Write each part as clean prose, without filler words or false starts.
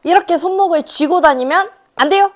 이렇게 손목을 쥐고 다니면 안 돼요.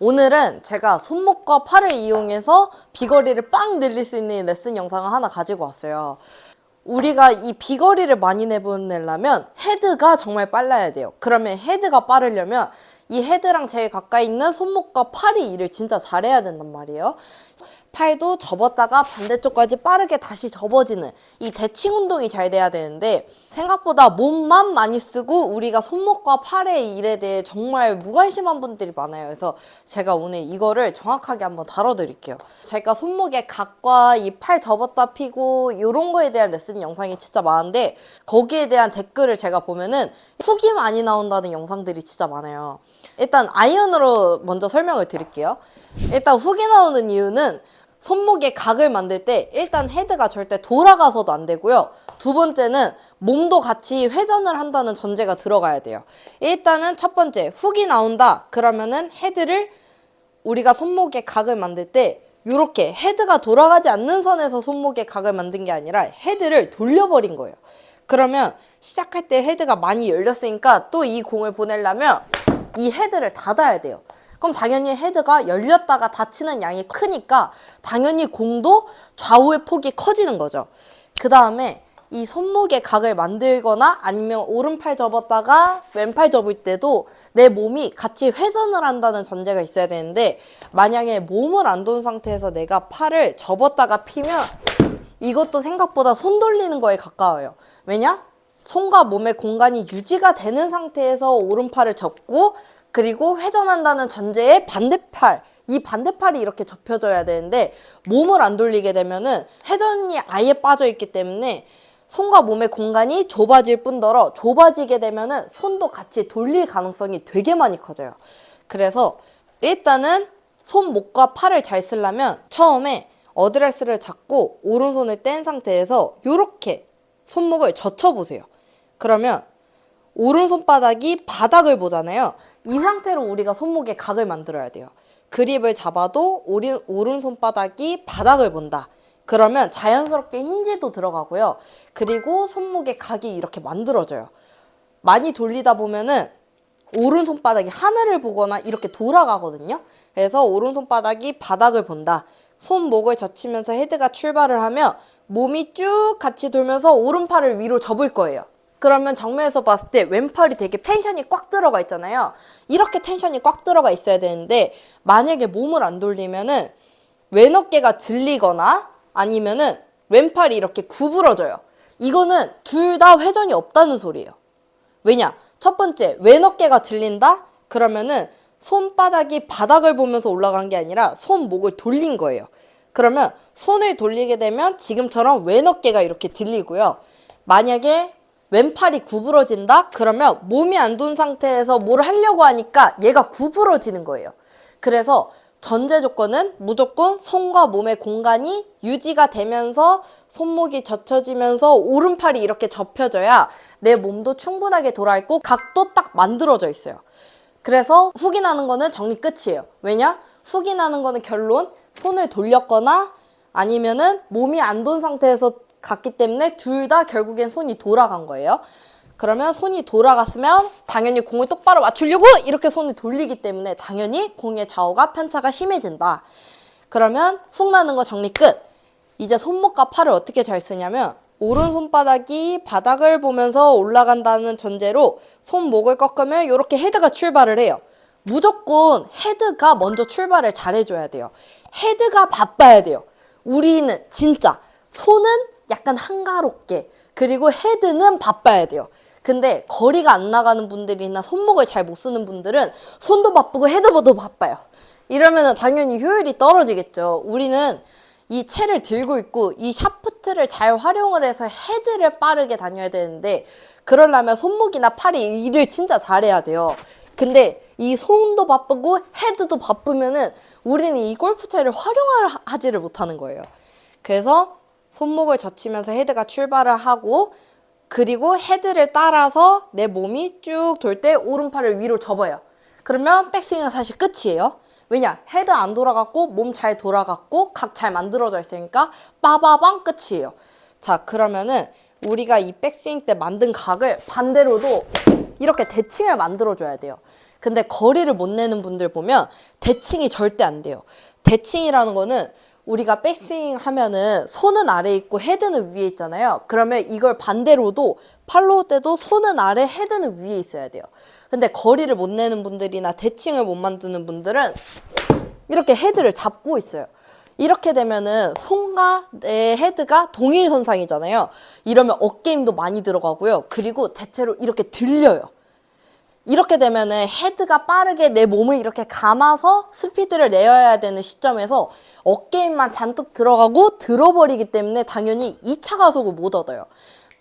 오늘은 제가 손목과 팔을 이용해서 비거리를 빵 늘릴 수 있는 레슨 영상을 하나 가지고 왔어요. 우리가 이 비거리를 많이 내보내려면 헤드가 정말 빨라야 돼요. 그러면 헤드가 빠르려면 이 헤드랑 제일 가까이 있는 손목과 팔이 일을 진짜 잘해야 된단 말이에요. 팔도 접었다가 반대쪽까지 빠르게 다시 접어지는 이 대칭 운동이 잘 돼야 되는데 생각보다 몸만 많이 쓰고 우리가 손목과 팔의 일에 대해 정말 무관심한 분들이 많아요. 그래서 제가 오늘 이거를 정확하게 한번 다뤄드릴게요. 제가 손목의 각과 이 팔 접었다 펴고 이런 거에 대한 레슨 영상이 진짜 많은데 거기에 대한 댓글을 제가 보면은 훅이 많이 나온다는 영상들이 진짜 많아요. 일단 아이언으로 먼저 설명을 드릴게요. 일단 훅이 나오는 이유는 손목의 각을 만들 때 일단 헤드가 절대 돌아가서도 안 되고요. 두 번째는 몸도 같이 회전을 한다는 전제가 들어가야 돼요. 일단은 첫 번째 훅이 나온다 그러면은 헤드를 우리가 손목의 각을 만들 때 이렇게 헤드가 돌아가지 않는 선에서 손목의 각을 만든 게 아니라 헤드를 돌려버린 거예요. 그러면 시작할 때 헤드가 많이 열렸으니까 또 이 공을 보내려면 이 헤드를 닫아야 돼요. 그럼 당연히 헤드가 열렸다가 닫히는 양이 크니까 당연히 공도 좌우의 폭이 커지는 거죠. 그 다음에 이 손목의 각을 만들거나 아니면 오른팔 접었다가 왼팔 접을 때도 내 몸이 같이 회전을 한다는 전제가 있어야 되는데 만약에 몸을 안 둔 상태에서 내가 팔을 접었다가 피면 이것도 생각보다 손 돌리는 거에 가까워요. 왜냐? 손과 몸의 공간이 유지가 되는 상태에서 오른팔을 접고 그리고 회전한다는 전제의 반대팔, 이 반대팔이 이렇게 접혀져야 되는데 몸을 안 돌리게 되면은 회전이 아예 빠져 있기 때문에 손과 몸의 공간이 좁아질 뿐더러 좁아지게 되면은 손도 같이 돌릴 가능성이 되게 많이 커져요. 그래서 일단은 손목과 팔을 잘 쓰려면 처음에 어드레스를 잡고 오른손을 뗀 상태에서 이렇게 손목을 젖혀보세요. 그러면 오른손바닥이 바닥을 보잖아요. 이 상태로 우리가 손목의 각을 만들어야 돼요. 그립을 잡아도 오른손바닥이 바닥을 본다. 그러면 자연스럽게 힌지도 들어가고요. 그리고 손목의 각이 이렇게 만들어져요. 많이 돌리다 보면은 오른손바닥이 하늘을 보거나 이렇게 돌아가거든요. 그래서 오른손바닥이 바닥을 본다. 손목을 젖히면서 헤드가 출발을 하면 몸이 쭉 같이 돌면서 오른팔을 위로 접을 거예요. 그러면 정면에서 봤을 때 왼팔이 되게 텐션이 꽉 들어가 있잖아요. 이렇게 텐션이 꽉 들어가 있어야 되는데 만약에 몸을 안 돌리면은 왼 어깨가 들리거나 아니면은 왼팔이 이렇게 구부러져요. 이거는 둘 다 회전이 없다는 소리예요. 왜냐? 첫 번째 왼 어깨가 들린다? 그러면은 손바닥이 바닥을 보면서 올라간 게 아니라 손목을 돌린 거예요. 그러면 손을 돌리게 되면 지금처럼 왼 어깨가 이렇게 들리고요. 만약에 왼팔이 구부러진다? 그러면 몸이 안 둔 상태에서 뭘 하려고 하니까 얘가 구부러지는 거예요. 그래서 전제 조건은 무조건 손과 몸의 공간이 유지가 되면서 손목이 젖혀지면서 오른팔이 이렇게 접혀져야 내 몸도 충분하게 돌아있고 각도 딱 만들어져 있어요. 그래서 훅이 나는 거는 정리 끝이에요. 왜냐? 훅이 나는 거는 결론 손을 돌렸거나 아니면은 몸이 안 둔 상태에서 갔기 때문에 둘 다 결국엔 손이 돌아간 거예요. 그러면 손이 돌아갔으면 당연히 공을 똑바로 맞추려고 이렇게 손을 돌리기 때문에 당연히 공의 좌우가 편차가 심해진다. 그러면 훅 나는 거 정리 끝. 이제 손목과 팔을 어떻게 잘 쓰냐면 오른손바닥이 바닥을 보면서 올라간다는 전제로 손목을 꺾으면 이렇게 헤드가 출발을 해요. 무조건 헤드가 먼저 출발을 잘해줘야 돼요. 헤드가 바빠야 돼요. 우리는 진짜 손은 약간 한가롭게 그리고 헤드는 바빠야 돼요. 근데 거리가 안 나가는 분들이나 손목을 잘 못 쓰는 분들은 손도 바쁘고 헤드도 바빠요. 이러면 당연히 효율이 떨어지겠죠. 우리는 이 채를 들고 있고 이 샤프트를 잘 활용을 해서 헤드를 빠르게 다녀야 되는데 그러려면 손목이나 팔이 일을 진짜 잘해야 돼요. 근데 이 손도 바쁘고 헤드도 바쁘면은 우리는 이 골프채를 활용하지를 못하는 거예요. 그래서 손목을 젖히면서 헤드가 출발을 하고 그리고 헤드를 따라서 내 몸이 쭉 돌 때 오른팔을 위로 접어요. 그러면 백스윙은 사실 끝이에요. 왜냐? 헤드 안 돌아갔고 몸 잘 돌아갔고 각 잘 만들어져 있으니까 빠바방 끝이에요. 자, 그러면은 우리가 이 백스윙 때 만든 각을 반대로도 이렇게 대칭을 만들어줘야 돼요. 근데 거리를 못 내는 분들 보면 대칭이 절대 안 돼요. 대칭이라는 거는 우리가 백스윙 하면은 손은 아래에 있고 헤드는 위에 있잖아요. 그러면 이걸 반대로도 팔로우 때도 손은 아래, 헤드는 위에 있어야 돼요. 근데 거리를 못 내는 분들이나 대칭을 못 만드는 분들은 이렇게 헤드를 잡고 있어요. 이렇게 되면은 손과 내 헤드가 동일 선상이잖아요. 이러면 어깨 힘도 많이 들어가고요. 그리고 대체로 이렇게 들려요. 이렇게 되면은 헤드가 빠르게 내 몸을 이렇게 감아서 스피드를 내어야 되는 시점에서 어깨 힘만 잔뜩 들어가고 들어버리기 때문에 당연히 2차 가속을 못 얻어요.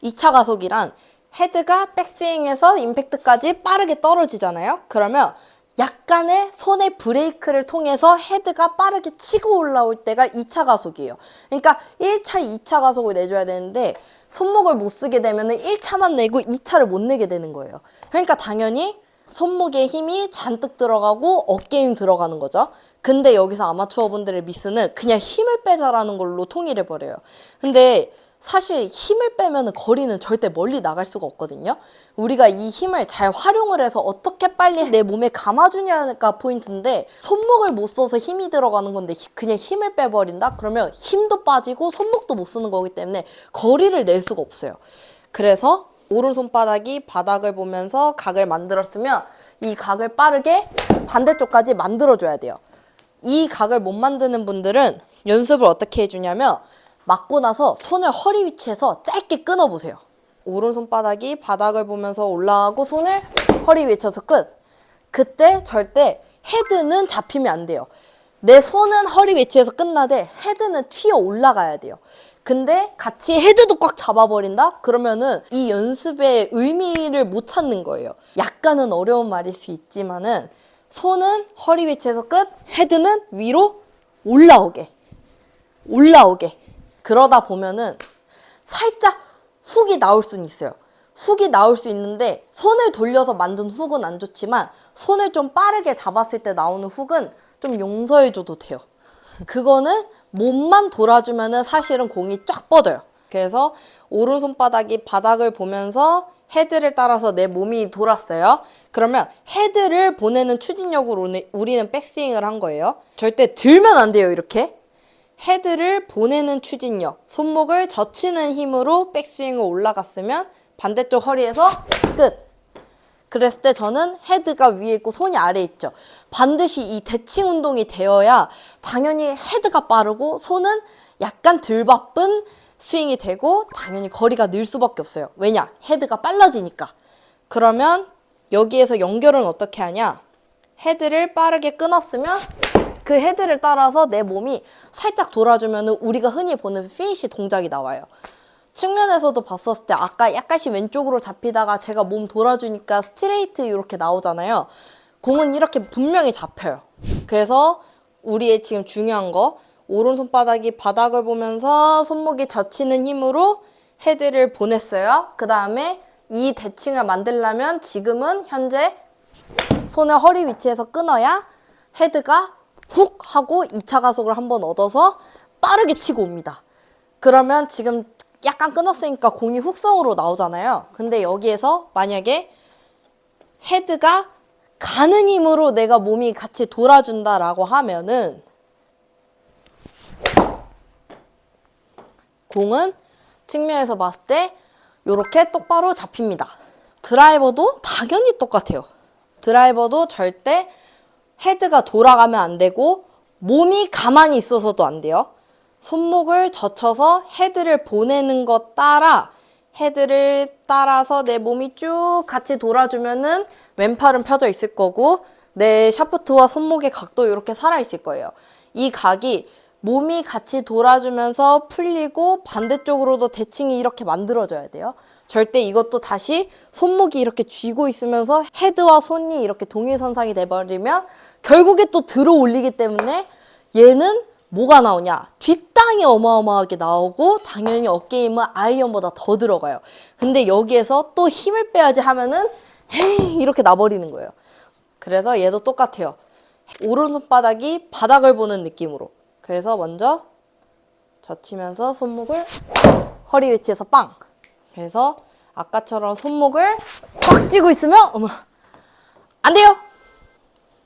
2차 가속이란 헤드가 백스윙에서 임팩트까지 빠르게 떨어지잖아요. 그러면 약간의 손의 브레이크를 통해서 헤드가 빠르게 치고 올라올 때가 2차 가속이에요. 그러니까 1차, 2차 가속을 내줘야 되는데 손목을 못 쓰게 되면 1차만 내고 2차를 못 내게 되는 거예요. 그러니까 당연히 손목에 힘이 잔뜩 들어가고 어깨 힘 들어가는 거죠. 근데 여기서 아마추어 분들의 미스는 그냥 힘을 빼자라는 걸로 통일해버려요. 근데 사실 힘을 빼면 거리는 절대 멀리 나갈 수가 없거든요. 우리가 이 힘을 잘 활용을 해서 어떻게 빨리 내 몸에 감아주냐가 포인트인데 손목을 못 써서 힘이 들어가는 건데 그냥 힘을 빼버린다? 그러면 힘도 빠지고 손목도 못 쓰는 거기 때문에 거리를 낼 수가 없어요. 그래서 오른손바닥이 바닥을 보면서 각을 만들었으면 이 각을 빠르게 반대쪽까지 만들어줘야 돼요. 이 각을 못 만드는 분들은 연습을 어떻게 해주냐면 맞고 나서 손을 허리 위치에서 짧게 끊어보세요. 오른손바닥이 바닥을 보면서 올라가고 손을 허리 위치에서 끝. 그때 절대 헤드는 잡히면 안 돼요. 내 손은 허리 위치에서 끝나되 헤드는 튀어 올라가야 돼요. 근데 같이 헤드도 꽉 잡아버린다? 그러면은 이 연습의 의미를 못 찾는 거예요. 약간은 어려운 말일 수 있지만은 손은 허리 위치에서 끝, 헤드는 위로 올라오게. 그러다 보면은 살짝 훅이 나올 수는 있어요. 훅이 나올 수 있는데 손을 돌려서 만든 훅은 안 좋지만 손을 좀 빠르게 잡았을 때 나오는 훅은 좀 용서해줘도 돼요. 그거는 몸만 돌아주면은 사실은 공이 쫙 뻗어요. 그래서 오른손바닥이 바닥을 보면서 헤드를 따라서 내 몸이 돌았어요. 그러면 헤드를 보내는 추진력으로 우리는 백스윙을 한 거예요. 절대 들면 안 돼요, 이렇게. 헤드를 보내는 추진력, 손목을 젖히는 힘으로 백스윙을 올라갔으면 반대쪽 허리에서 끝. 그랬을 때 저는 헤드가 위에 있고 손이 아래에 있죠. 반드시 이 대칭 운동이 되어야 당연히 헤드가 빠르고 손은 약간 덜 바쁜 스윙이 되고 당연히 거리가 늘 수밖에 없어요. 왜냐? 헤드가 빨라지니까. 그러면 여기에서 연결은 어떻게 하냐? 헤드를 빠르게 끊었으면 그 헤드를 따라서 내 몸이 살짝 돌아주면 우리가 흔히 보는 피니시 동작이 나와요. 측면에서도 봤었을 때 아까 약간씩 왼쪽으로 잡히다가 제가 몸 돌아주니까 스트레이트 이렇게 나오잖아요. 공은 이렇게 분명히 잡혀요. 그래서 우리의 지금 중요한 거 오른손바닥이 바닥을 보면서 손목이 젖히는 힘으로 헤드를 보냈어요. 그 다음에 이 대칭을 만들려면 지금은 현재 손을 허리 위치에서 끊어야 헤드가 훅 하고 2차 가속을 한번 얻어서 빠르게 치고 옵니다. 그러면 지금 약간 끊었으니까 공이 훅성으로 나오잖아요. 근데 여기에서 만약에 헤드가 가는 힘으로 내가 몸이 같이 돌아준다라고 하면은 공은 측면에서 봤을 때 이렇게 똑바로 잡힙니다. 드라이버도 당연히 똑같아요. 드라이버도 절대 헤드가 돌아가면 안 되고 몸이 가만히 있어서도 안 돼요. 손목을 젖혀서 헤드를 보내는 것 따라 헤드를 따라서 내 몸이 쭉 같이 돌아주면은 왼팔은 펴져 있을 거고 내 샤프트와 손목의 각도 이렇게 살아 있을 거예요. 이 각이 몸이 같이 돌아주면서 풀리고 반대쪽으로도 대칭이 이렇게 만들어져야 돼요. 절대 이것도 다시 손목이 이렇게 쥐고 있으면서 헤드와 손이 이렇게 동일선상이 돼버리면 결국에 또 들어 올리기 때문에 얘는 뭐가 나오냐? 뒷땅이 어마어마하게 나오고 당연히 어깨 힘은 아이언보다 더 들어가요. 근데 여기에서 또 힘을 빼야지 하면은 헤이 이렇게 나버리는 거예요. 그래서 얘도 똑같아요. 오른손바닥이 바닥을 보는 느낌으로. 그래서 먼저 젖히면서 손목을 허리 위치에서 빵. 그래서 아까처럼 손목을 꽉 쥐고 있으면 어머 안 돼요.